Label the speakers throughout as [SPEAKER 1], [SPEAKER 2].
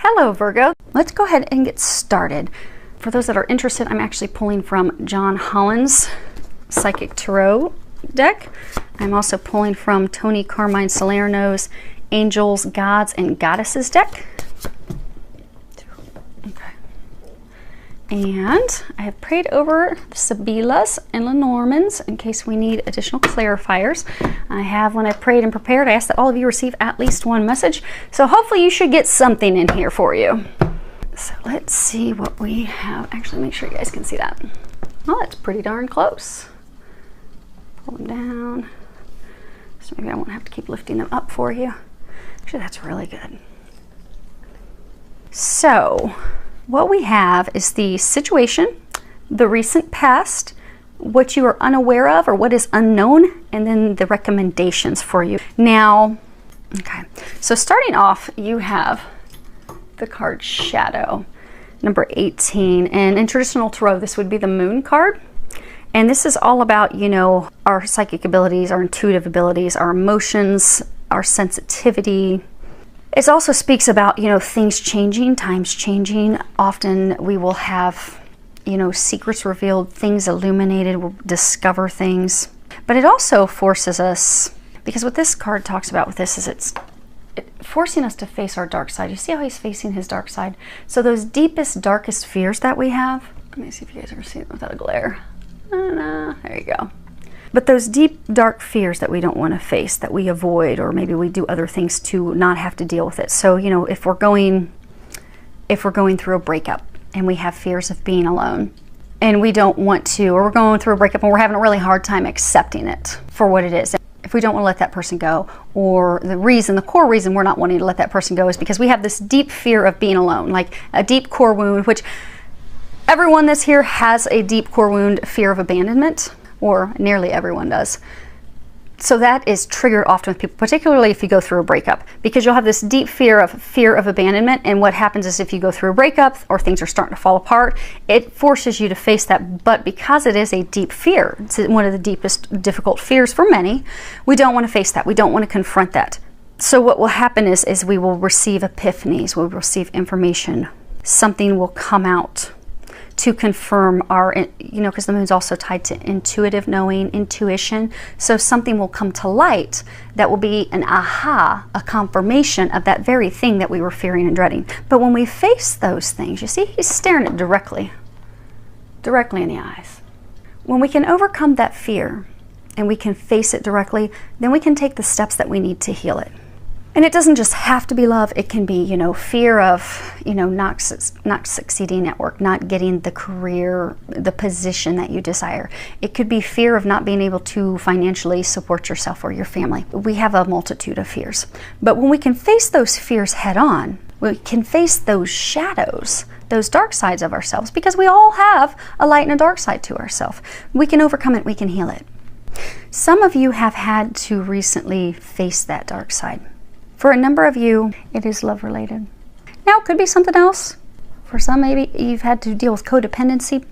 [SPEAKER 1] Hello Virgo. Let's go ahead and get started. For those that are interested, I'm actually pulling from John Holland's Psychic Tarot deck. I'm also pulling from Tony Carmine Salerno's Angels, Gods, and Goddesses deck. Okay. And I have prayed over the Sibylas and Lenormands in case we need additional clarifiers. I have, when I prayed and prepared, I asked that all of you receive at least one message. So hopefully you should get something in here for you. So let's see what we have. Actually, make sure you guys can see that. Oh, that's pretty darn close. Pull them down. So maybe I won't have to keep lifting them up for you. Actually, that's really good. So what we have is the situation, the recent past, what you are unaware of or what is unknown, and then the recommendations for you. Now, okay, so starting off, you have the card Shadow, number 18. And in traditional tarot, this would be the Moon card. And this is all about, you know, our psychic abilities, our intuitive abilities, our emotions, our sensitivity. It also speaks about, you know, things changing, times changing. Often we will have, you know, secrets revealed, things illuminated, we'll discover things. But it also forces us, because what this card talks about with this is it's forcing us to face our dark side. You see how he's facing his dark side? So those deepest, darkest fears that we have, let me see if you guys ever see it without a glare. No, there you go. But those deep, dark fears that we don't want to face, that we avoid, or maybe we do other things to not have to deal with it. So, you know, if we're going through a breakup and we have fears of being alone and we don't want to, or we're going through a breakup and we're having a really hard time accepting it for what it is. If we don't want to let that person go, or the core reason we're not wanting to let that person go is because we have this deep fear of being alone, like a deep core wound, which everyone that's here has a deep core wound, fear of abandonment, or nearly everyone does. So that is triggered often with people, particularly if you go through a breakup, because you'll have this deep fear of abandonment. And what happens is if you go through a breakup or things are starting to fall apart, it forces you to face that. But because it is a deep fear, it's one of the deepest difficult fears for many, we don't want to face that. We don't want to confront that. So what will happen is we will receive epiphanies, we'll receive information, something will come out to confirm our, you know, because the moon's also tied to intuitive knowing, intuition. So something will come to light that will be an aha, a confirmation of that very thing that we were fearing and dreading. But when we face those things, you see, he's staring it directly in the eyes. When we can overcome that fear and we can face it directly, then we can take the steps that we need to heal it. And it doesn't just have to be love. It can be, you know, fear of, you know, not succeeding at work, not getting the career, the position that you desire. It could be fear of not being able to financially support yourself or your family. We have a multitude of fears. But when we can face those fears head on, we can face those shadows, those dark sides of ourselves, because we all have a light and a dark side to ourselves. We can overcome it, we can heal it. Some of you have had to recently face that dark side. For a number of you, it is love related. Now, it could be something else. For some, maybe you've had to deal with codependency,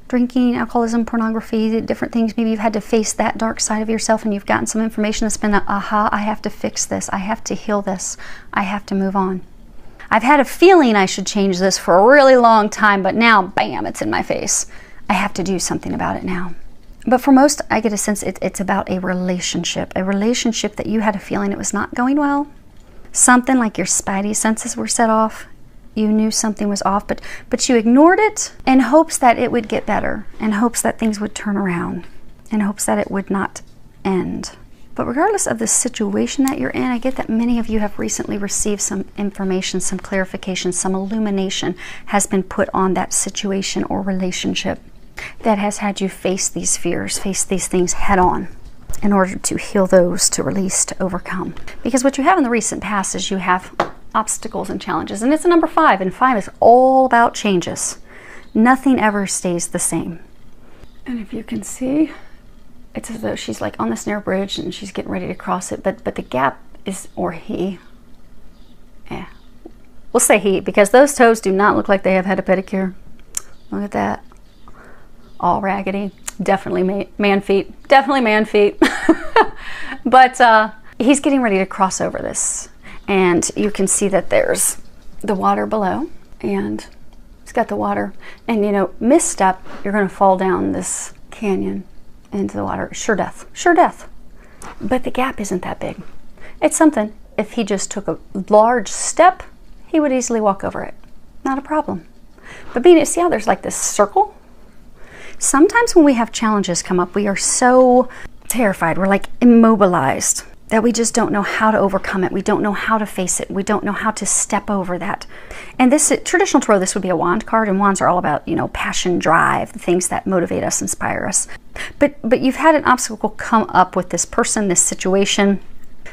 [SPEAKER 1] drinking, alcoholism, pornography, different things. Maybe you've had to face that dark side of yourself and you've gotten some information that's been, aha, I have to fix this. I have to heal this. I have to move on. I've had a feeling I should change this for a really long time, but now, bam, it's in my face. I have to do something about it now. But for most, I get a sense it's about a relationship that you had a feeling it was not going well. Something like your spidey senses were set off. You knew something was off, but you ignored it in hopes that it would get better, in hopes that things would turn around, in hopes that it would not end. But regardless of the situation that you're in, I get that many of you have recently received some information, some clarification, some illumination has been put on that situation or relationship that has had you face these fears, face these things head on, in order to heal those, to release, to overcome. Because what you have in the recent past is you have obstacles and challenges. And it's a number 5, and 5 is all about changes. Nothing ever stays the same. And if you can see, it's as though she's like on this narrow bridge and she's getting ready to cross it, but the gap is, or he, we'll say he, because those toes do not look like they have had a pedicure. Look at that. All raggedy. Definitely man feet. Definitely man feet. But he's getting ready to cross over this. And you can see that there's the water below, and it's got the water, and you know, misstep, you're going to fall down this canyon into the water. Sure death, sure death. But the gap isn't that big. It's something, if he just took a large step, he would easily walk over it. Not a problem. But being, see how there's like this circle? Sometimes when we have challenges come up, we are so terrified, we're like immobilized, that we just don't know how to overcome it. We don't know how to face it. We don't know how to step over that. And this, traditional tarot, this would be a wand card, and wands are all about, you know, passion, drive, the things that motivate us, inspire us. But you've had an obstacle come up with this person, this situation.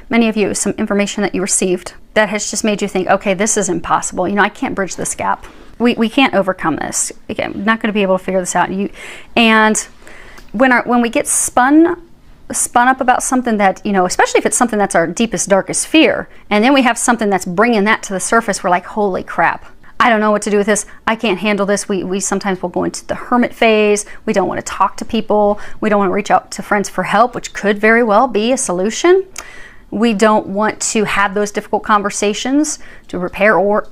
[SPEAKER 1] Many of you, some information that you received that has just made you think, okay, this is impossible. You know, I can't bridge this gap. We can't overcome this. Again, I'm not going to be able to figure this out. And when we get spun up about something that, you know, especially if it's something that's our deepest, darkest fear, and then we have something that's bringing that to the surface, we're like, holy crap, I don't know what to do with this. I can't handle this. We sometimes will go into the hermit phase. We don't want to talk to people. We don't want to reach out to friends for help, which could very well be a solution. We don't want to have those difficult conversations to repair or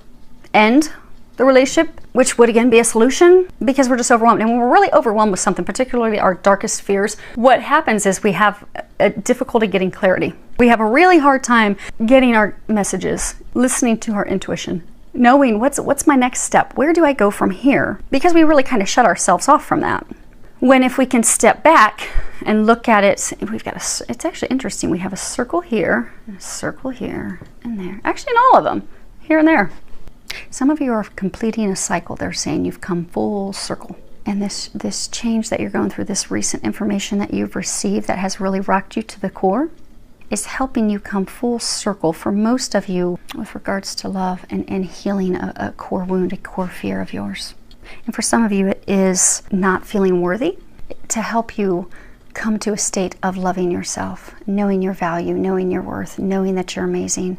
[SPEAKER 1] end the relationship, which would again be a solution, because we're just overwhelmed. And when we're really overwhelmed with something, particularly our darkest fears, what happens is we have a difficulty getting clarity. We have a really hard time getting our messages, listening to our intuition, knowing what's my next step, where do I go from here, because we really kind of shut ourselves off from that. When if we can step back and look at it, we've got it's actually interesting. We have a circle here, and a circle here, and there. Actually, in all of them, here and there. Some of you are completing a cycle. They're saying you've come full circle. And this change that you're going through, this recent information that you've received that has really rocked you to the core, is helping you come full circle for most of you with regards to love and healing a core wound, a core fear of yours. And for some of you, it is not feeling worthy, to help you come to a state of loving yourself, knowing your value, knowing your worth, knowing that you're amazing,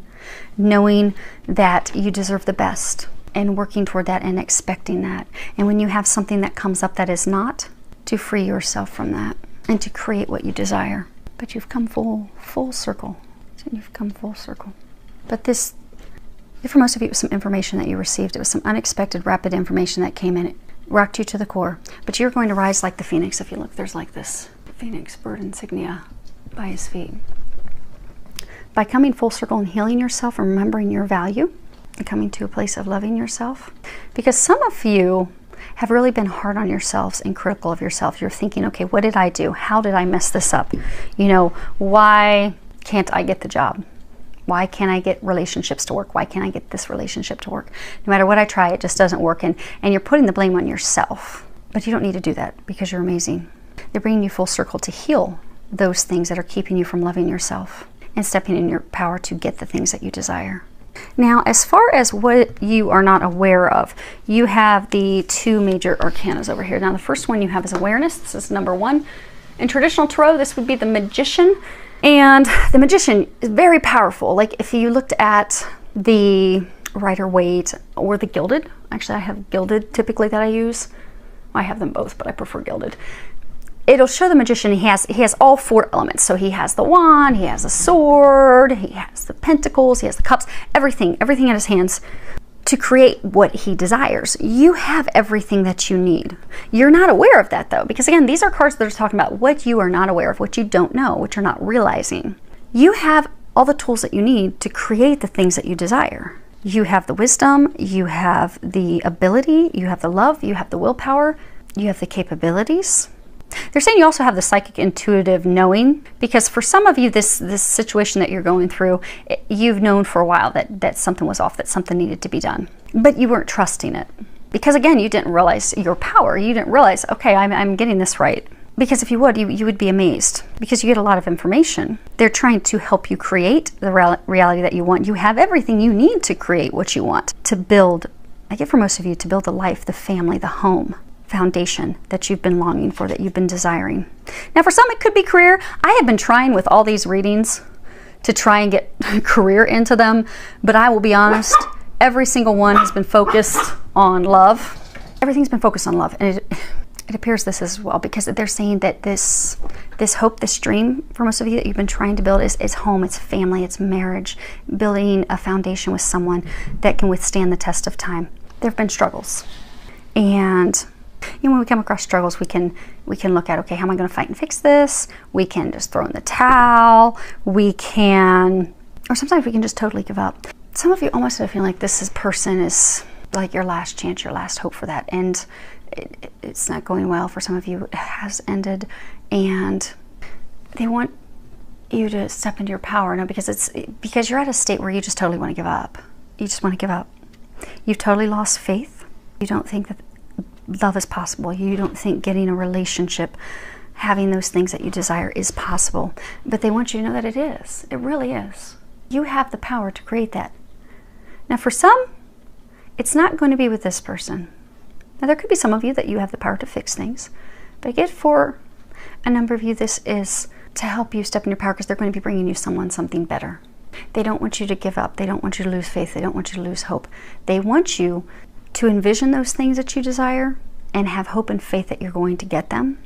[SPEAKER 1] knowing that you deserve the best, and working toward that and expecting that. And when you have something that comes up that is not, to free yourself from that and to create what you desire. But you've come full circle. So you've come full circle. But this, for most of you, it was some information that you received. It was some unexpected, rapid information that came in. It rocked you to the core. But you're going to rise like the phoenix. If you look, there's like this phoenix bird insignia by his feet. By coming full circle and healing yourself and remembering your value and coming to a place of loving yourself. Because some of you have really been hard on yourselves and critical of yourself. You're thinking, okay, what did I do? How did I mess this up? You know, why can't I get the job? Why can't I get relationships to work? Why can't I get this relationship to work? No matter what I try, it just doesn't work. And you're putting the blame on yourself. But you don't need to do that, because you're amazing. They're bringing you full circle to heal those things that are keeping you from loving yourself and stepping in your power to get the things that you desire. Now, as far as what you are not aware of, you have the two major arcanas over here. Now, the first one you have is awareness. This is number one. In traditional tarot, this would be the Magician. And the Magician is very powerful. Like if you looked at the Rider-Waite or the Gilded, actually I have Gilded typically that I use. I have them both, but I prefer Gilded. It'll show the Magician, he has all four elements. So he has the wand, he has a sword, he has the pentacles, he has the cups, everything in his hands to create what he desires. You have everything that you need. You're not aware of that though, because again, these are cards that are talking about what you are not aware of, what you don't know, what you're not realizing. You have all the tools that you need to create the things that you desire. You have the wisdom, you have the ability, you have the love, you have the willpower, you have the capabilities. They're saying you also have the psychic intuitive knowing, because for some of you, this situation that you're going through, you've known for a while that something was off, that something needed to be done, but you weren't trusting it. Because again, you didn't realize your power. You didn't realize, okay, I'm getting this right. Because if you would, you would be amazed, because you get a lot of information. They're trying to help you create the reality that you want. You have everything you need to create what you want, to build, I get for most of you, to build the life, the family, the home foundation that you've been longing for, that you've been desiring. Now for some it could be career. I have been trying with all these readings to try and get career into them, but I will be honest, every single one has been focused on love. Everything's been focused on love, and It appears this as well, because they're saying that this hope, this dream for most of you that you've been trying to build is home, it's family, it's marriage, building a foundation with someone that can withstand the test of time. There have been struggles. And when we come across struggles, we can look at, okay, how am I going to fight and fix this? We can just throw in the towel. Or sometimes we can just totally give up. Some of you almost have a feeling like this person is like your last chance, your last hope for that. And it's not going well for some of you. It has ended, and they want you to step into your power. No, because you're at a state where you just totally want to give up. You just want to give up. You've totally lost faith. You don't think that love is possible. You don't think getting a relationship, having those things that you desire is possible. But they want you to know that it is. It really is. You have the power to create that. Now for some, it's not going to be with this person. Now there could be some of you that you have the power to fix things. But again, for a number of you, this is to help you step in your power, because they're going to be bringing you something better. They don't want you to give up. They don't want you to lose faith. They don't want you to lose hope. They want you to envision those things that you desire and have hope and faith that you're going to get them.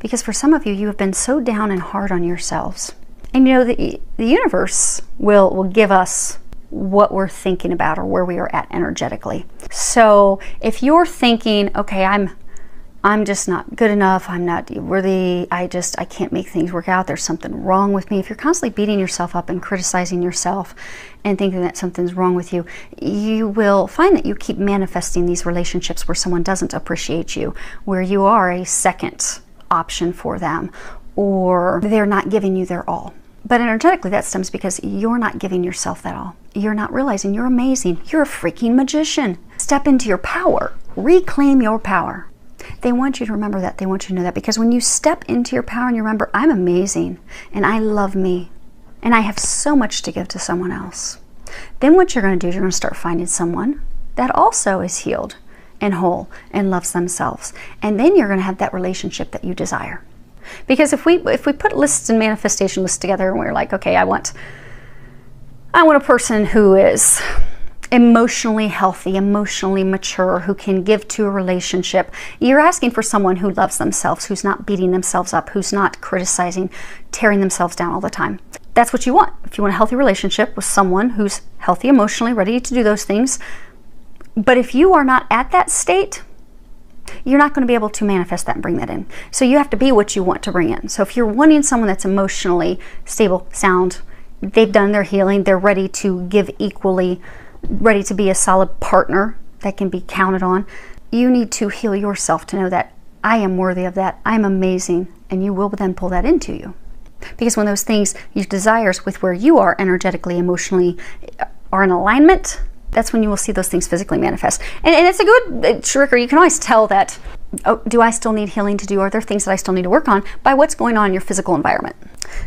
[SPEAKER 1] Because for some of you, you have been so down and hard on yourselves. And you know, the universe will give us what we're thinking about or where we are at energetically. So if you're thinking, okay, I'm just not good enough, I'm not worthy, I can't make things work out, there's something wrong with me. If you're constantly beating yourself up and criticizing yourself and thinking that something's wrong with you, you will find that you keep manifesting these relationships where someone doesn't appreciate you, where you are a second option for them, or they're not giving you their all. But energetically, that stems because you're not giving yourself that all. You're not realizing you're amazing. You're a freaking magician. Step into your power. Reclaim your power. They want you to remember that. They want you to know that, because when you step into your power and you remember, I'm amazing and I love me and I have so much to give to someone else, then what you're going to do is you're going to start finding someone that also is healed and whole and loves themselves. And then you're going to have that relationship that you desire. Because if we put lists and manifestation lists together and we're like, okay, I want a person who is emotionally healthy, emotionally mature, who can give to a relationship. You're asking for someone who loves themselves, who's not beating themselves up, who's not criticizing, tearing themselves down all the time. That's what you want. If you want a healthy relationship with someone who's healthy emotionally, ready to do those things. But if you are not at that state, you're not going to be able to manifest that and bring that in. So you have to be what you want to bring in. So if you're wanting someone that's emotionally stable, sound, they've done their healing, they're ready to give equally, ready to be a solid partner that can be counted on, you need to heal yourself to know that I am worthy of that, I'm amazing, and you will then pull that into you. Because when those things, your desires with where you are energetically, emotionally, are in alignment, that's when you will see those things physically manifest. And it's a good trigger. You can always tell that, oh, do I still need healing to do? Are there things that I still need to work on by what's going on in your physical environment?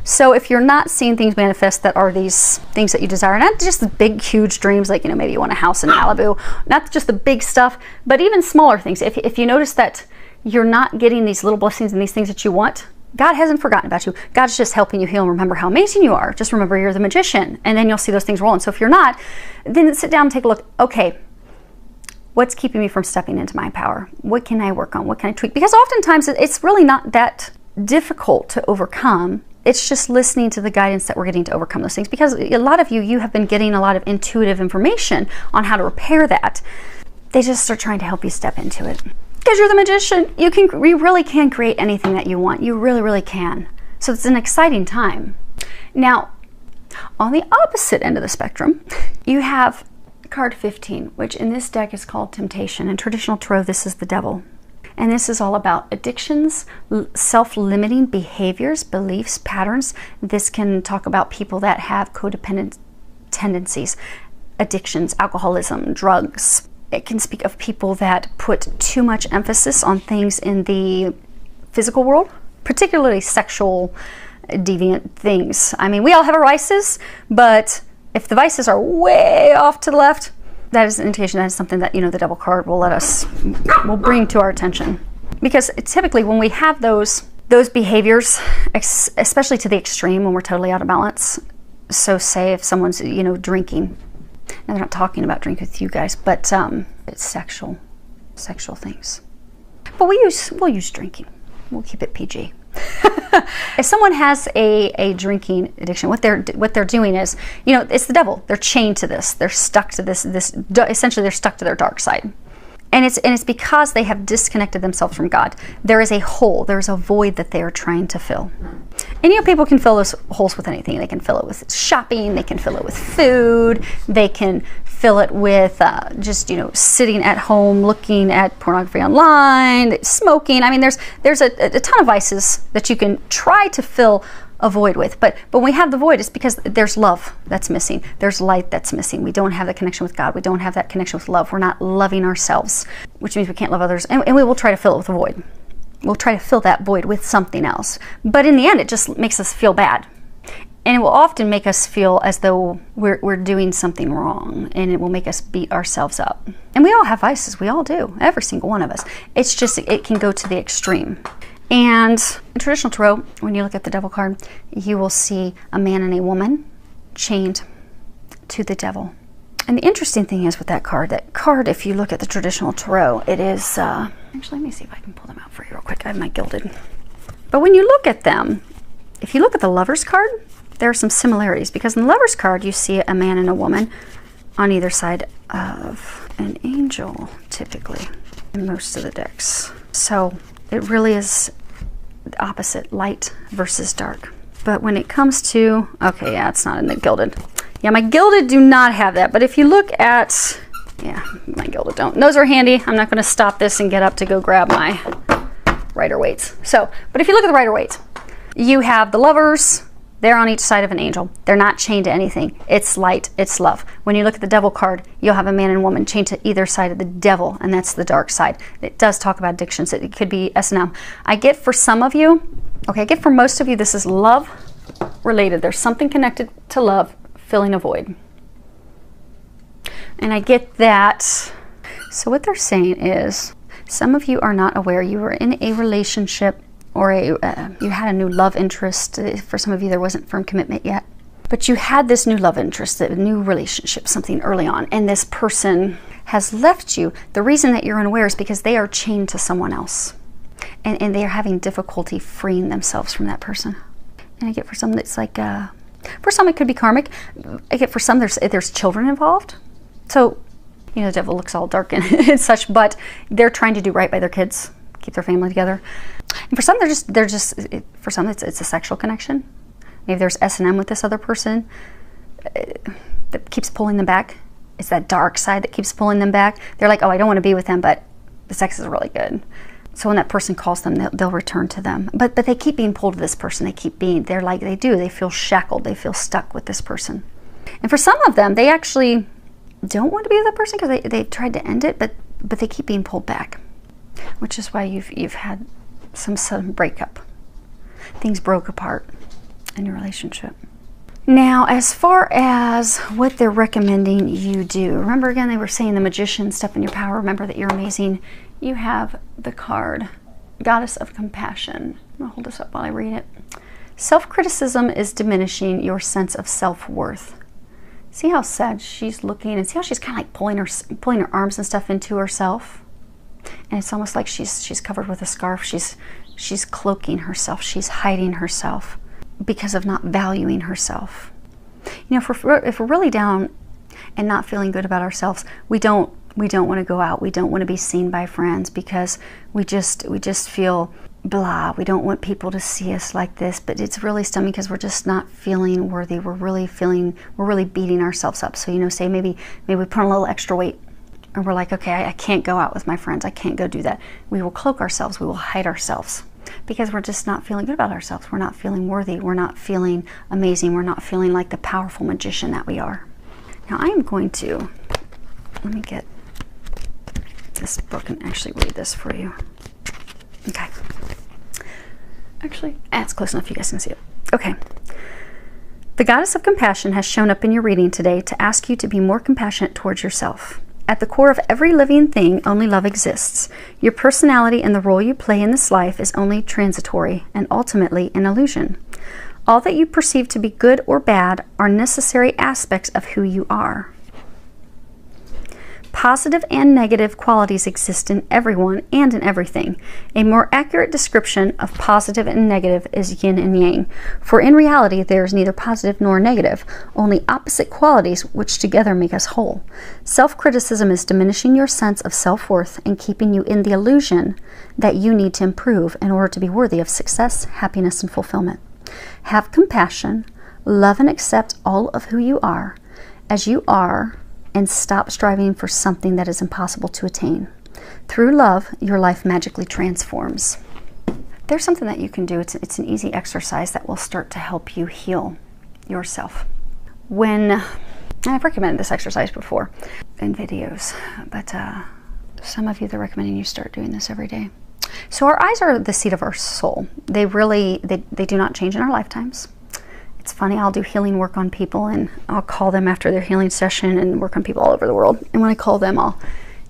[SPEAKER 1] So if you're not seeing things manifest that are these things that you desire, not just the big, huge dreams, like, maybe you want a house in Malibu, not just the big stuff, but even smaller things. If you notice that you're not getting these little blessings and these things that you want, God hasn't forgotten about you. God's just helping you heal and remember how amazing you are. Just remember you're the magician, and then you'll see those things rolling. So if you're not, then sit down and take a look. Okay, what's keeping me from stepping into my power? What can I work on? What can I tweak? Because oftentimes it's really not that difficult to overcome. It's just listening to the guidance that we're getting to overcome those things. Because a lot of you have been getting a lot of intuitive information on how to repair that. They just are trying to help you step into it. Because you're the magician, you really can create anything that you want. You really, really can. So it's an exciting time. Now, on the opposite end of the spectrum, you have card 15, which in this deck is called Temptation. In traditional tarot, this is the devil. And this is all about addictions, self-limiting behaviors, beliefs, patterns. This can talk about people that have codependent tendencies, addictions, alcoholism, drugs. It can speak of people that put too much emphasis on things in the physical world, particularly sexual deviant things. I mean, we all have our vices, but if the vices are way off to the left, that is an indication that is something that, the devil card will bring to our attention. Because typically when we have those behaviors, especially to the extreme, when we're totally out of balance, so say if someone's, drinking. Now, they're not talking about drink with you guys, but it's sexual things. But we'll use drinking. We'll keep it PG. If someone has a drinking addiction, what they're doing is, you know, it's the devil. They're chained to this. They're stuck to this. Essentially, they're stuck to their dark side. And it's because they have disconnected themselves from God. There is a hole, there is a void that they are trying to fill. And you know, people can fill those holes with anything. They can fill it with shopping, they can fill it with food, they can fill it with just, you know, sitting at home looking at pornography online, smoking. I mean, there's a ton of vices that you can try to fill a void with, but when we have the void, it's because there's love that's missing, there's light that's missing. We don't have that connection with God, we don't have that connection with love. We're not loving ourselves, which means we can't love others, and we will try to fill it with a void. We'll try to fill that void with something else, but in the end it just makes us feel bad, and it will often make us feel as though we're doing something wrong, and it will make us beat ourselves up. And we all have vices, we all do, every single one of us. It's just it can go to the extreme. And in traditional tarot, when you look at the devil card, you will see a man and a woman chained to the devil. And the interesting thing is with that card, if you look at the traditional tarot, it is, actually, let me see if I can pull them out for you real quick. I have my gilded. But when you look at them, if you look at the Lover's card, there are some similarities, because in the Lover's card, you see a man and a woman on either side of an angel, typically, in most of the decks. So it really is the opposite, light versus dark. But when it comes to, okay, yeah, it's not in the gilded. Yeah, my gilded do not have that. But if you look at, yeah, my gilded don't. Those are handy. I'm not going to stop this and get up to go grab my Rider-Waite's. So, but if you look at the Rider-Waite, you have the Lovers. They're on each side of an angel. They're not chained to anything. It's light, it's love. When you look at the devil card, you'll have a man and woman chained to either side of the devil, and that's the dark side. It does talk about addictions. It could be S&M. I get for some of you, okay, I get for most of you, this is love related. There's something connected to love, filling a void. And I get that. So what they're saying is, some of you are not aware you were in a relationship, or you had a new love interest. For some of you, there wasn't firm commitment yet. But you had this new love interest, a new relationship, something early on, and this person has left you. The reason that you're unaware is because they are chained to someone else. And they are having difficulty freeing themselves from that person. And I get for some that's like, for some it could be karmic. I get for some there's children involved. So, you know, the devil looks all dark and such, but they're trying to do right by their kids, keep their family together. And for some, for some, it's a sexual connection. Maybe there's S&M with this other person that keeps pulling them back. It's that dark side that keeps pulling them back. They're like, oh, I don't want to be with them, but the sex is really good. So when that person calls them, they'll return to them. But they keep being pulled to this person. They feel shackled. They feel stuck with this person. And for some of them, they actually don't want to be with that person because they've tried to end it, but they keep being pulled back, which is why you've had some sudden breakup. Things broke apart in your relationship. Now, as far as what they're recommending you do, remember again, they were saying the magician, step in your power, remember that you're amazing. You have the card, Goddess of Compassion. I'm gonna hold this up while I read it. Self-criticism is diminishing your sense of self-worth. See how sad she's looking, and see how she's kind of like pulling her arms and stuff into herself. And it's almost like she's covered with a scarf. She's cloaking herself. She's hiding herself because of not valuing herself. You know, if we're really down and not feeling good about ourselves, we don't want to go out. We don't want to be seen by friends because we just feel blah. We don't want people to see us like this, but it's really stemming because we're just not feeling worthy. We're really beating ourselves up. So, you know, say maybe we put on a little extra weight, or we're like, okay, I can't go out with my friends. I can't go do that. We will cloak ourselves. We will hide ourselves because we're just not feeling good about ourselves. We're not feeling worthy. We're not feeling amazing. We're not feeling like the powerful magician that we are. Now I am going to, let me get this book and actually read this for you. Okay. Actually, it's close enough you guys can see it. Okay. The Goddess of Compassion has shown up in your reading today to ask you to be more compassionate towards yourself. At the core of every living thing, only love exists. Your personality and the role you play in this life is only transitory and ultimately an illusion. All that you perceive to be good or bad are necessary aspects of who you are. Positive and negative qualities exist in everyone and in everything. A more accurate description of positive and negative is yin and yang, for in reality there is neither positive nor negative, only opposite qualities which together make us whole. Self-criticism is diminishing your sense of self-worth and keeping you in the illusion that you need to improve in order to be worthy of success, happiness, and fulfillment. Have compassion, love and accept all of who you are as you are, and stop striving for something that is impossible to attain. Through love, your life magically transforms. There's something that you can do. It's an easy exercise that will start to help you heal yourself. I've recommended this exercise before in videos, but some of you, they're recommending you start doing this every day. So our eyes are the seat of our soul. They do not change in our lifetimes. It's funny, I'll do healing work on people and I'll call them after their healing session and work on people all over the world. And when I call them, I'll,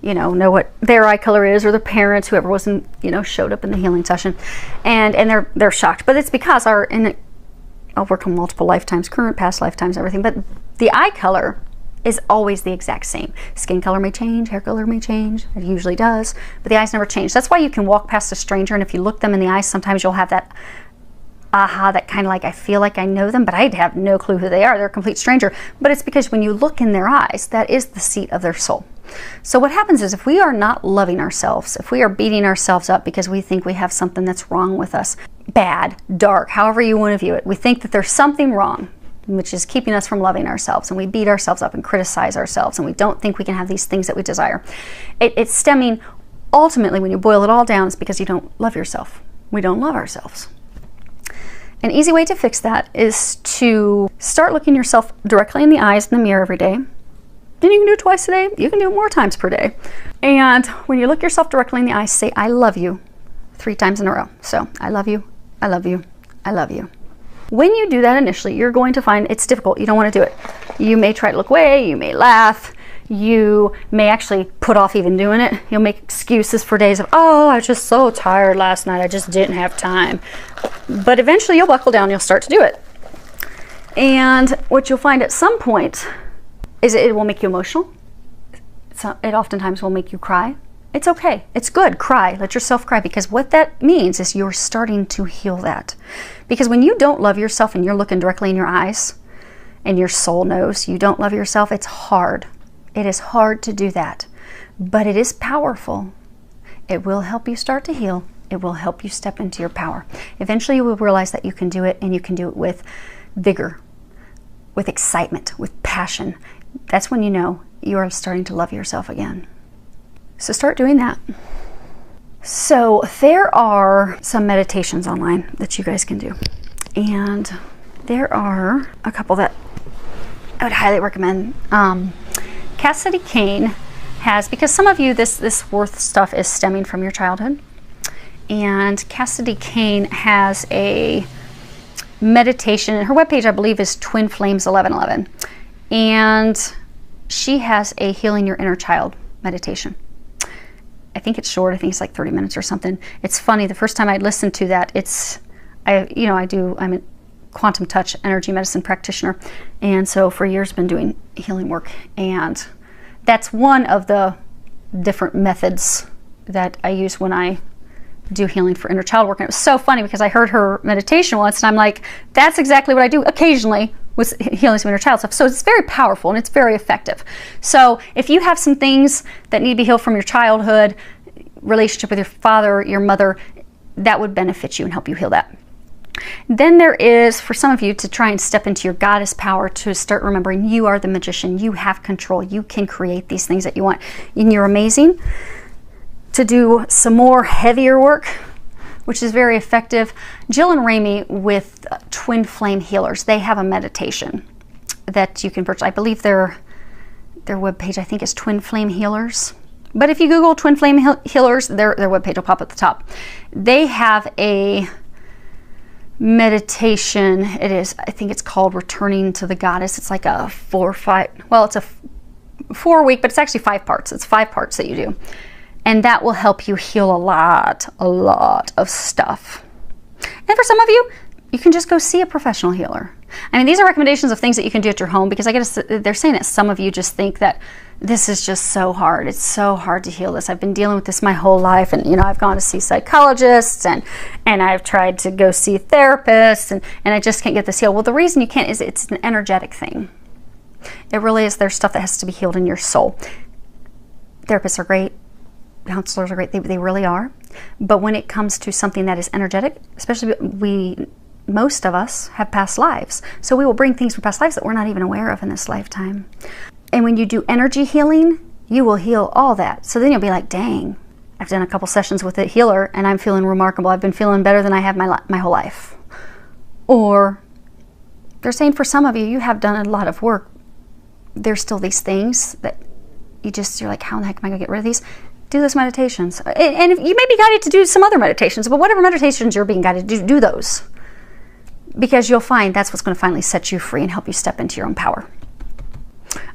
[SPEAKER 1] know what their eye color is, or their parents, whoever wasn't, showed up in the healing session. And they're shocked. But it's because I'll work on multiple lifetimes, current, past lifetimes, everything. But the eye color is always the exact same. Skin color may change, hair color may change. It usually does. But the eyes never change. That's why you can walk past a stranger, and if you look them in the eyes, sometimes you'll have that aha, that kind of like, I feel like I know them, but I have no clue who they are. They're a complete stranger. But it's because when you look in their eyes, that is the seat of their soul. So what happens is, if we are not loving ourselves, if we are beating ourselves up because we think we have something that's wrong with us, bad, dark, however you want to view it, we think that there's something wrong, which is keeping us from loving ourselves, and we beat ourselves up and criticize ourselves, and we don't think we can have these things that we desire. It's stemming, ultimately, when you boil it all down, it's because you don't love yourself. We don't love ourselves. An easy way to fix that is to start looking yourself directly in the eyes in the mirror every day. Then you can do it twice a day. You can do it more times per day. And when you look yourself directly in the eyes, say, I love you 3 times in a row. So, I love you, I love you, I love you. When you do that initially, you're going to find it's difficult. You don't want to do it. You may try to look away. You may laugh. You may actually put off even doing it. You'll make excuses for days of, oh, I was just so tired last night. I just didn't have time. But eventually you'll buckle down. You'll start to do it. And what you'll find at some point is it will make you emotional. It oftentimes will make you cry. It's okay. It's good. Cry. Let yourself cry, because what that means is you're starting to heal that. Because when you don't love yourself and you're looking directly in your eyes and your soul knows you don't love yourself, it's hard. It is hard to do that, but it is powerful. It will help you start to heal. It will help you step into your power. Eventually you will realize that you can do it, and you can do it with vigor, with excitement, with passion. That's when you know you are starting to love yourself again. So start doing that. So there are some meditations online that you guys can do. And there are a couple that I would highly recommend. Cassidy Kane has, because some of you, this worth stuff is stemming from your childhood. And Cassidy Kane has a meditation, and her webpage, I believe, is Twin Flames 1111. And she has a Healing Your Inner Child meditation. I think it's short. I think it's like 30 minutes or something. It's funny. The first time I listened to that, I'm a quantum touch energy medicine practitioner. And so for years been doing healing work. And that's one of the different methods that I use when I do healing for inner child work. And it was so funny because I heard her meditation once, and I'm like, that's exactly what I do occasionally with healing some inner child stuff. So it's very powerful and it's very effective. So if you have some things that need to be healed from your childhood, relationship with your father, your mother, that would benefit you and help you heal that. Then there is, for some of you, to try and step into your goddess power, to start remembering you are the magician. You have control. You can create these things that you want. And you're amazing. To do some more heavier work, which is very effective. Jill and Ramey with Twin Flame Healers, they have a meditation that you can purchase. I believe their webpage, I think, is Twin Flame Healers. But if you Google Twin Flame Healers, their webpage will pop at the top. They have a meditation. It is, I think it's called Returning to the Goddess. It's like a 4 or 5, well, it's a 4-week, but it's actually 5 parts. It's 5 parts that you do. And that will help you heal a lot of stuff. And for some of you, you can just go see a professional healer. I mean, these are recommendations of things that you can do at your home, because I guess they're saying that some of you just think that this is just so hard. It's so hard to heal this. I've been dealing with this my whole life, and you know, I've gone to see psychologists and I've tried to go see therapists, and I just can't get this healed. Well, the reason you can't is it's an energetic thing. It really is. There's stuff that has to be healed in your soul. Therapists are great. Counselors are great. They really are. But when it comes to something that is energetic, especially most of us have past lives. So we will bring things from past lives that we're not even aware of in this lifetime. And when you do energy healing, you will heal all that. So then you'll be like, dang, I've done a couple sessions with a healer and I'm feeling remarkable. I've been feeling better than I have my whole life. Or they're saying for some of you, you have done a lot of work. There's still these things that you're like, how in the heck am I going to get rid of these? Do those meditations. And if you may be guided to do some other meditations, but whatever meditations you're being guided to do those. Because you'll find that's what's going to finally set you free and help you step into your own power.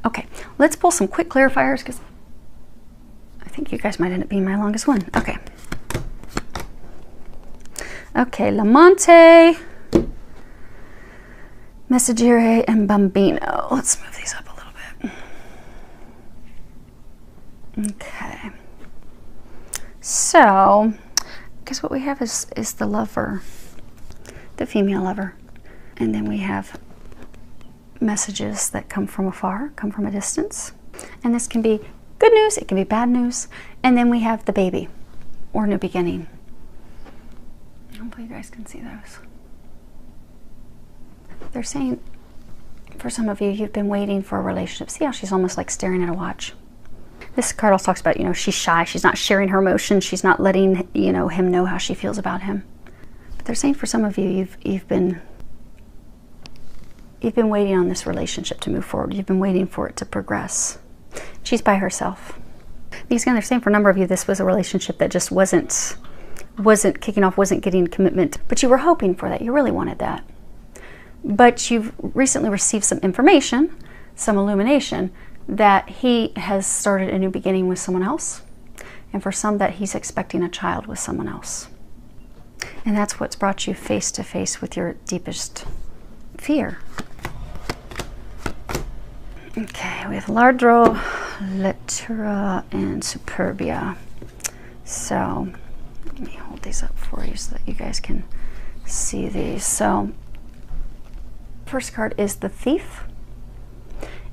[SPEAKER 1] Okay, let's pull some quick clarifiers because I think you guys might end up being my longest one. Okay. Okay, Lamante, Messaggero, and Bambino. Let's move these up a little bit. Okay. So, guess what we have is the lover, the female lover. And then we have messages that come from afar, come from a distance. And this can be good news, it can be bad news. And then we have the baby, or new beginning. Hopefully you guys can see those. They're saying, for some of you, you've been waiting for a relationship. See how she's almost like staring at a watch. This card also talks about, you know, she's shy. She's not sharing her emotions. She's not letting, you know, him know how she feels about him. But they're saying for some of you, you've been waiting on this relationship to move forward. You've been waiting for it to progress. She's by herself. Because again, they're saying for a number of you, this was a relationship that just wasn't kicking off, wasn't getting commitment. But you were hoping for that. You really wanted that. But you've recently received some information, some illumination, that he has started a new beginning with someone else. And for some, that he's expecting a child with someone else. And that's what's brought you face to face with your deepest fear. Okay, we have Lardro, Lettura, and Superbia. So, let me hold these up for you so that you guys can see these. So, first card is the Thief.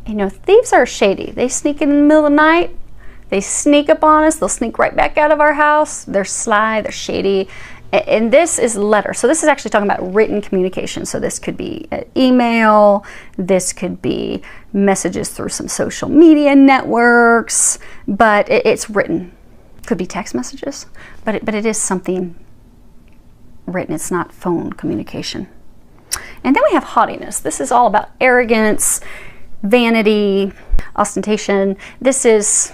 [SPEAKER 1] You know, thieves are shady. They sneak in the middle of the night. They sneak up on us. They'll sneak right back out of our house. They're sly. They're shady. And this is letter. So this is actually talking about written communication. So this could be an email. This could be messages through some social media networks. But it's written. Could be text messages. But it is something written. It's not phone communication. And then we have haughtiness. This is all about arrogance, vanity, ostentation. This is,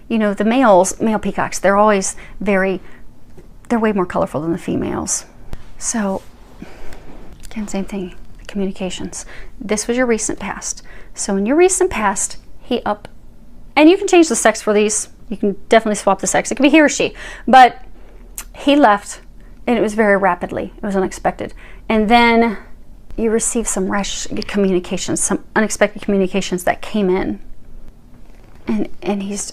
[SPEAKER 1] you know, the male peacocks, they're always they're way more colorful than the females. So, again, same thing, communications. This was your recent past. So in your recent past, and you can change the sex for these. You can definitely swap the sex. It could be he or she. But he left, and it was very rapidly. It was unexpected. And then you received some rash communications, some unexpected communications that came in. And he's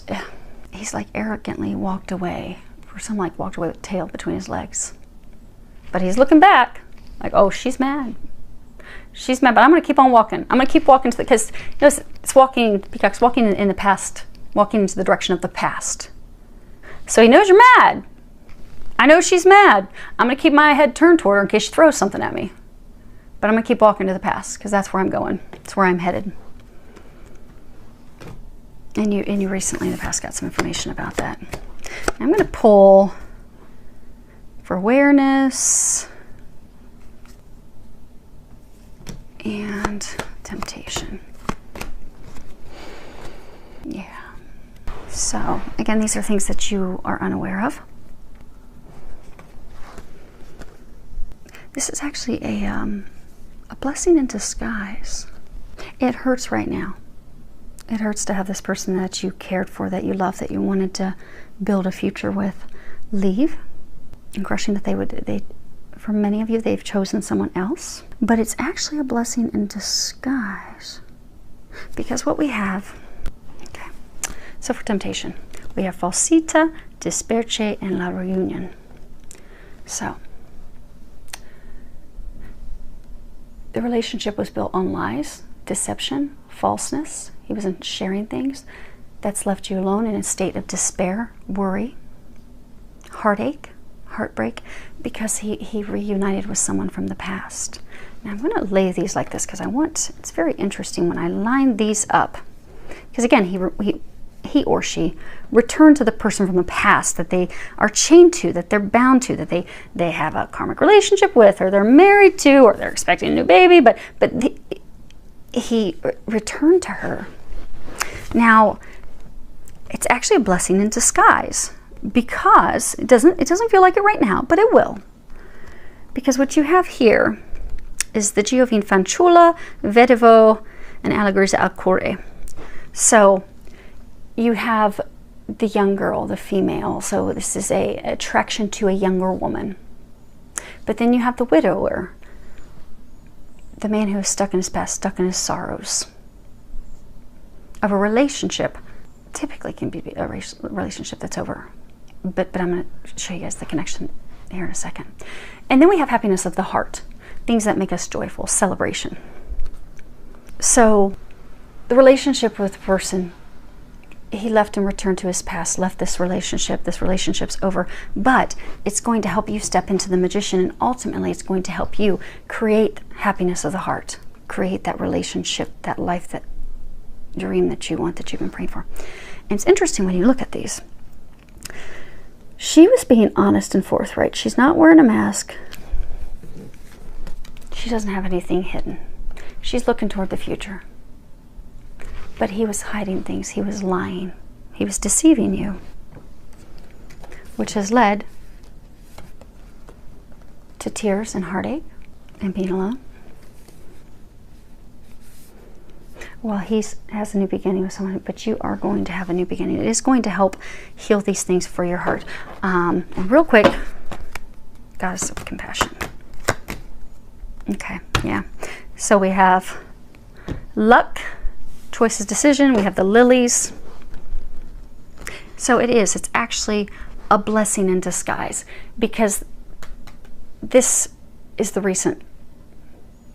[SPEAKER 1] like arrogantly walked away. For some, like walked away with tail between his legs. But he's looking back like, oh, she's mad. She's mad, but I'm going to keep on walking. I'm going to keep walking because you know, it's walking, peacock's walking in the past, walking into the direction of the past. So he knows you're mad. I know she's mad. I'm going to keep my head turned toward her in case she throws something at me. But I'm going to keep walking to the past because that's where I'm going. It's where I'm headed. And you recently in the past got some information about that. I'm going to pull for awareness and temptation. Yeah. So, again, these are things that you are unaware of. This is actually a blessing in disguise. It hurts right now. It hurts to have this person that you cared for, that you loved, that you wanted to build a future with, leave. And crushing that for many of you, they've chosen someone else. But it's actually a blessing in disguise. Because what we have, okay, So for temptation, we have falsita, disperche, and la reunion. So the relationship was built on lies, deception, falseness. He wasn't sharing things. That's left you alone in a state of despair, worry, heartache, heartbreak, because he reunited with someone from the past. Now I'm going to lay these like this because it's very interesting when I line these up. Because again, he or she returned to the person from the past that they are chained to, that they're bound to, that they have a karmic relationship with, or they're married to, or they're expecting a new baby, but he returned to her. Now, it's actually a blessing in disguise, because it doesn't feel like it right now, but it will. Because what you have here is the Giovine Fanciulla, Vedevo, and Allegories al Cuore. So you have the young girl, the female. So this is a attraction to a younger woman. But then you have the widower, the man who is stuck in his past, stuck in his sorrows. Of a relationship, typically can be a relationship that's over. But I'm going to show you guys the connection here in a second. And then we have happiness of the heart, things that make us joyful, celebration. So the relationship with the person, he left and returned to his past, left this relationship's over, but it's going to help you step into the magician, and ultimately it's going to help you create happiness of the heart, create that relationship, that life, that dream that you want, that you've been praying for. And it's interesting when you look at these. She was being honest and forthright. She's not wearing a mask. She doesn't have anything hidden. She's looking toward the future. But he was hiding things. He was lying. He was deceiving you, which has led to tears and heartache and being alone. Well, he has a new beginning with someone, but you are going to have a new beginning. It is going to help heal these things for your heart. And real quick, Goddess of Compassion. Okay, yeah. So we have luck, choices, decision. We have the lilies. So it's actually a blessing in disguise, because this is the recent.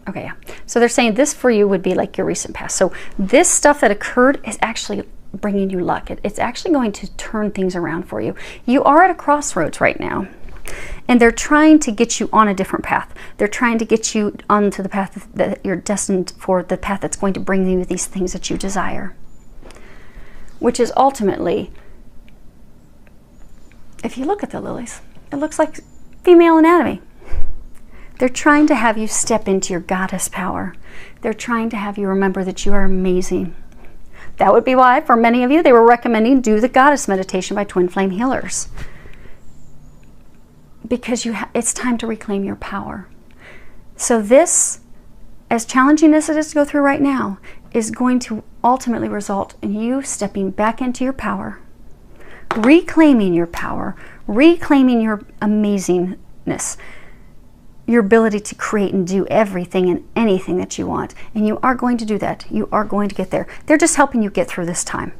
[SPEAKER 1] Okay, yeah. So they're saying this for you would be like your recent past. So this stuff that occurred is actually bringing you luck. It's actually going to turn things around for you. You are at a crossroads right now, and they're trying to get you on a different path. They're trying to get you onto the path that you're destined for, the path that's going to bring you these things that you desire, which is ultimately, if you look at the lilies, it looks like female anatomy. They're trying to have you step into your goddess power. They're trying to have you remember that you are amazing. That would be why, for many of you, they were recommending do the goddess meditation by Twin Flame Healers. Because it's time to reclaim your power. So this, as challenging as it is to go through right now, is going to ultimately result in you stepping back into your power, reclaiming your power, reclaiming your amazingness, your ability to create and do everything and anything that you want. And you are going to do that. You are going to get there. They're just helping you get through this time.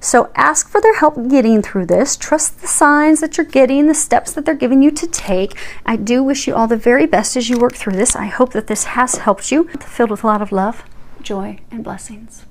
[SPEAKER 1] So ask for their help getting through this. Trust the signs that you're getting, the steps that they're giving you to take. I do wish you all the very best as you work through this. I hope that this has helped you, filled with a lot of love, joy, and blessings.